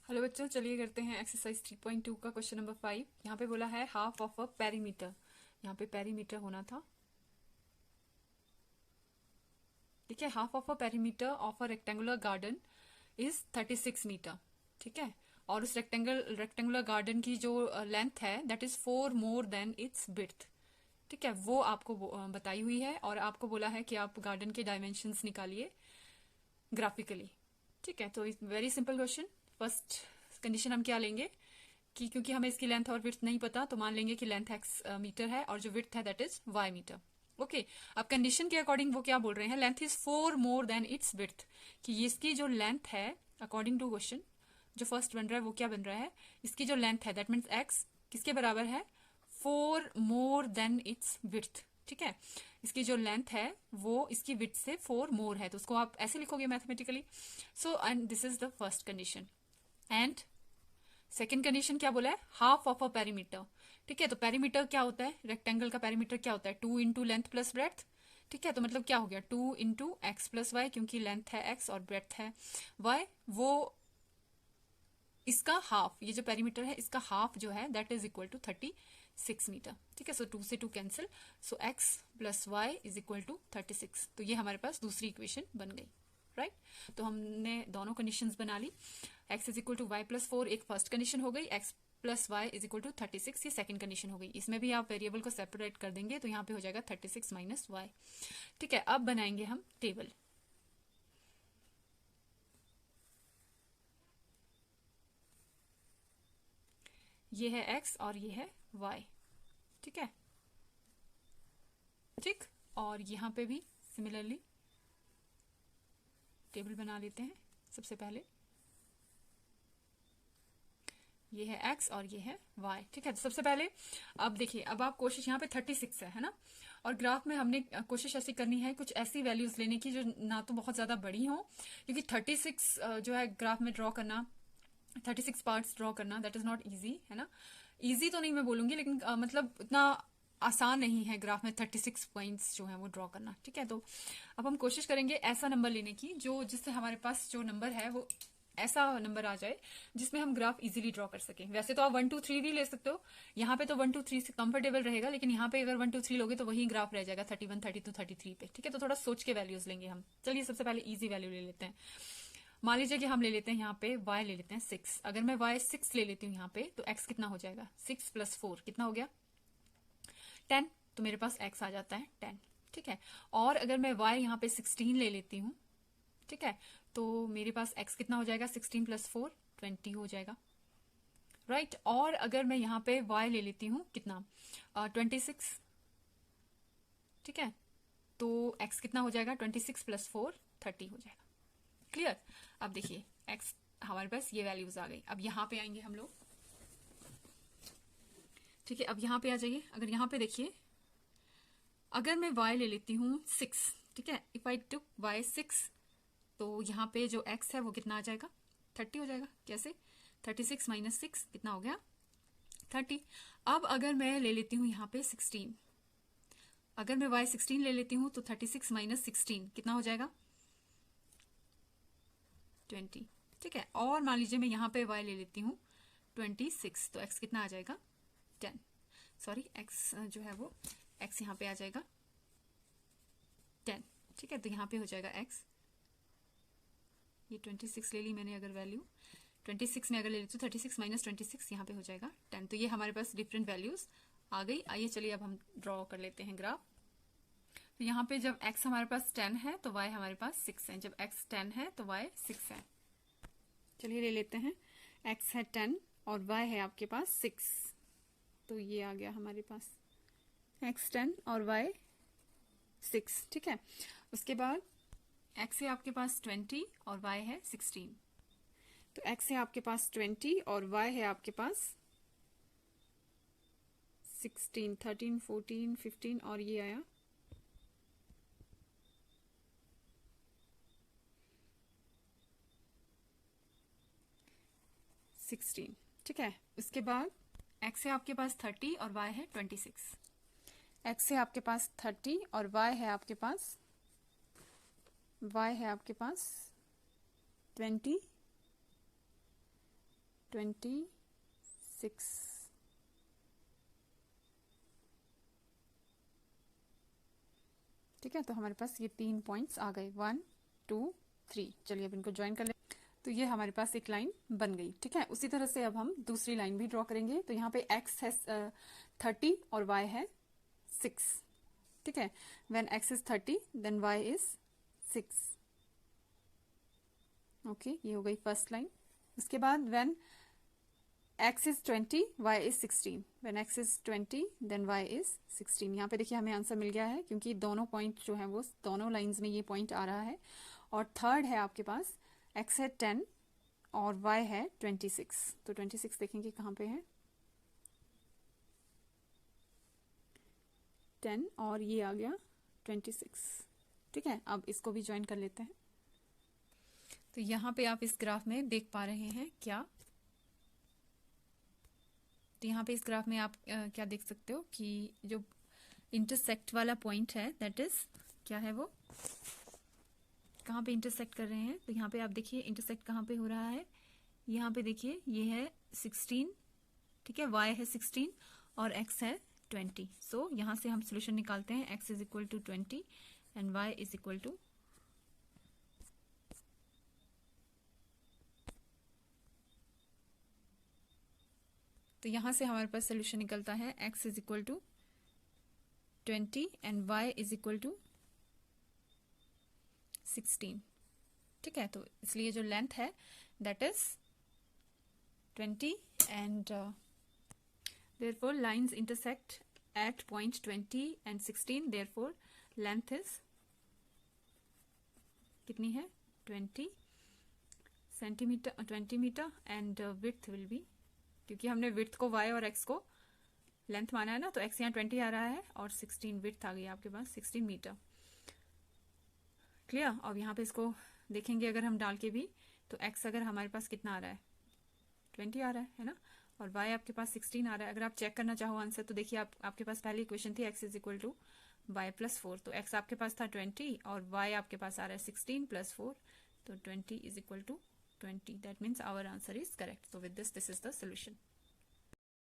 Hello बच्चों, चलिए करते हैं एक्सरसाइज 3.2 का क्वेश्चन नंबर 5। यहाँ पे बोला है हाफ ऑफ अ पेरीमीटर। यहाँ पे पेरीमीटर होना था। ठीक है, half of a perimeter of a rectangular garden is 36 metre. ठीक है, और उस रेक्टेंगुलर गार्डन की जो लेंथ है that is 4 more than its width. ठीक है, वो आपको बताई हुई है और आपको बोला है कि आप गार्डन के डायमेंशंस निकालिए ग्राफिकली। ठीक है, तो very simple question. First condition हम क्या लेंगे कि क्योंकि हमें इसकी लेंथ और विड्थ नहीं पता तो मान लेंगे कि लेंथ एक्स मीटर है और जो विड्थ है that is y metre. Okay, अब कंडीशन के अकॉर्डिंग वो क्या बोल रहे हैं, length is 4 more than its width, कि ये इसकी जो लेंथ है अकॉर्डिंग टू क्वेश्चन जो फर्स्ट बन रहा है वो क्या बन रहा है, इसकी जो लेंथ है दैट मीन्स एक्स किसके बराबर है, 4 मोर देन इट्स विड्थ। ठीक है, इसकी जो लेंथ है वो इसकी विड्थ से 4 मोर है, तो उसको आप ऐसे लिखोगे mathematically. So and this is the first condition. And second condition क्या बोला है, हाफ ऑफ अ पेरीमीटर। ठीक है, तो पेरीमीटर क्या होता है, रेक्टेंगल का पेरीमीटर क्या होता है, 2 इंटू लेंथ प्लस ब्रेथ। ठीक है, तो मतलब क्या हो गया, 2 इंटू एक्स प्लस वाई, क्योंकि लेंथ है एक्स और ब्रेथ है वाई, वो इसका हाफ, ये जो पेरीमीटर है इसका हाफ जो है that is equal to 36 metre. ठीक है, सो 2 से 2 cancel, so x plus y is equal to 36। तो ये हमारे पास दूसरी इक्वेशन बन गई। राइट, तो हमने दोनों कंडीशंस बना ली। X is equal to y plus 4 एक फर्स्ट कंडीशन हो गई, x plus y is equal to 36 ये सेकंड कंडीशन हो गई। इसमें भी आप वेरिएबल को सेपरेट कर देंगे तो यहाँ पे हो जाएगा 36 माइनस वाई। ठीक है, अब बनाएंगे हम टेबल। ये है एक्स और ये है वाई। ठीक है, ठीक, और यहाँ पे भी सिमिलरली टेबल बना लेते हैं। सबसे पहले ये है x और ये है y। ठीक है, तो सबसे पहले अब देखिए, अब आप कोशिश, यहाँ पे 36 है ना, और ग्राफ में हमने कोशिश ऐसी करनी है कुछ ऐसी वैल्यूज लेने की जो ना तो बहुत ज्यादा बड़ी हो, क्योंकि 36 जो है ग्राफ में ड्रॉ करना, 36 पार्ट्स ड्रॉ करना दैट इज नॉट इजी, है ना। इजी तो नहीं मैं बोलूंगी, लेकिन मतलब इतना आसान नहीं है ग्राफ में 36 पॉइंट्स जो है वो ड्रॉ करना। ठीक है, तो अब हम कोशिश करेंगे ऐसा नंबर लेने की जो जिससे हमारे पास जो नंबर है वो ऐसा नंबर आ जाए जिसमें हम ग्राफ इजीली ड्रॉ कर सकें। वैसे तो आप 1 2 3 भी ले सकते हो, यहाँ पे तो 1 2 3 से कंफर्टेबल रहेगा, लेकिन यहाँ पे अगर 1 2 3 लोगे तो वही ग्राफ रह जाएगा 31 32 33 पे। ठीक है, तो थोड़ा सोच के वैल्यूज लेंगे हम। चलिए सबसे पहले इजी वैल्यू ले लेते हैं। मान लीजिए कि हम ले लेते हैं यहाँ पे y ले लेते हैं 6। अगर मैं y 6 ले लेती हूँ यहाँ पे तो x कितना हो जाएगा, 6 प्लस 4 कितना हो गया 10, तो मेरे पास x आ जाता है 10। ठीक है, और अगर मैं y यहाँ पे 16 ले लेती हूँ, ठीक है, तो मेरे पास x कितना हो जाएगा, 16 प्लस 4 20 हो जाएगा। राइट, और अगर मैं यहाँ पे y ले लेती हूँ कितना 26। ठीक है, तो x कितना हो जाएगा, 26 प्लस 4 30 हो जाएगा। क्लियर, अब देखिए x हमारे पास ये वैल्यूज आ गई। अब यहाँ पे आएंगे हम लोग। ठीक है, अब यहाँ पे आ जाइए। अगर यहाँ पे देखिए, अगर मैं y ले लेती हूँ 6, ठीक है, इफ आई टुक y 6, तो यहाँ पे जो x है वो कितना आ जाएगा, 30 हो जाएगा। कैसे, 36 माइनस 6 कितना हो गया 30। अब अगर मैं ले लेती हूँ यहाँ पे 16, अगर मैं y 16 ले लेती हूँ तो 36 माइनस 16 कितना हो जाएगा 20। ठीक है, और मान लीजिए मैं यहाँ पे y ले लेती हूँ 26, तो x कितना आ जाएगा 10। सॉरी, x जो है वो x यहाँ पे आ जाएगा 10। ठीक है, तो यहाँ पे हो जाएगा x, ये 26 ले ली मैंने अगर वैल्यू, 26 में अगर ले ली तो 36 माइनस 26 यहाँ पे हो जाएगा 10। तो ये हमारे पास डिफरेंट वैल्यूज आ गई। आइए चलिए अब हम ड्रॉ कर लेते हैं ग्राफ। तो यहाँ पे जब x हमारे पास 10 है तो y हमारे पास 6 है, जब x 10 है तो y 6 है। चलिए ले लेते हैं, x है 10 और y है आपके पास 6, तो ये आ गया हमारे पास x 10 और y 6। ठीक है, उसके बाद x है आपके पास 20 और y है 16, तो x है आपके पास 20 और y है आपके पास 16, 13 14 15 और ये आया 16। ठीक है, उसके बाद x है आपके पास 30 और y है 26। x है आपके पास 30 और y है आपके पास 20 26। ठीक है, तो हमारे पास ये 3 पॉइंट्स आ गए, 1 2 3। चलिए अब इनको ज्वाइन कर ले। तो ये हमारे पास एक लाइन बन गई। ठीक है, उसी तरह से अब हम दूसरी लाइन भी ड्रॉ करेंगे। तो यहाँ पे x है 30 और y है 6। ठीक है, when x is 30 then y is 6। Okay, ये हो गई फर्स्ट लाइन। उसके बाद when x is 20 y is 16, when x is 20 then y is 16। यहाँ पे देखिए हमें आंसर मिल गया है, क्योंकि दोनों पॉइंट जो है वो दोनों लाइंस में ये पॉइंट आ रहा है। और थर्ड है आपके पास x है 10 और y है 26। तो 26 देखेंगे कहाँ पे है, 10 और ये आ गया 26। ठीक है, अब इसको भी ज्वाइन कर लेते हैं। तो यहाँ पे आप इस ग्राफ में देख पा रहे हैं क्या, तो यहाँ पे इस ग्राफ में आप क्या देख सकते हो कि जो इंटरसेक्ट वाला पॉइंट है दैट इज क्या है, वो कहाँ पे इंटरसेक्ट कर रहे हैं। तो यहाँ पे आप देखिए इंटरसेक्ट कहाँ पे हो रहा है, यहाँ पे देखिए ये है 16। ठीक है, y है 16 और x है 20। सो यहाँ से हम सोल्यूशन निकालते हैं, x is equal to 20 and y is equal to, तो यहाँ से हमारे पास सोल्यूशन निकलता है x is equal to 20 and y is equal to 16। ठीक है, तो इसलिए जो लेंथ है that is 20 and therefore lines intersect at point 20 and 16, therefore length is कितनी है 20 centimetre 20 metre and width will be, क्योंकि हमने width को y और x को लेंथ माना है ना, तो x यहाँ 20 आ रहा है और 16 width आ गई आपके पास 16 मीटर। क्लियर। अब यहाँ पे इसको देखेंगे अगर हम डाल के भी, तो x अगर हमारे पास कितना आ रहा है 20 आ रहा है ना, और y आपके पास 16 आ रहा है। अगर आप चेक करना चाहो आंसर, तो देखिए आपके पास पहली इक्वेशन थी x is equal to y plus 4, तो x आपके पास था 20 और y आपके पास आ रहा है 16 प्लस 4, तो 20 is equal to 20। That means our answer is correct. So with this is the solution.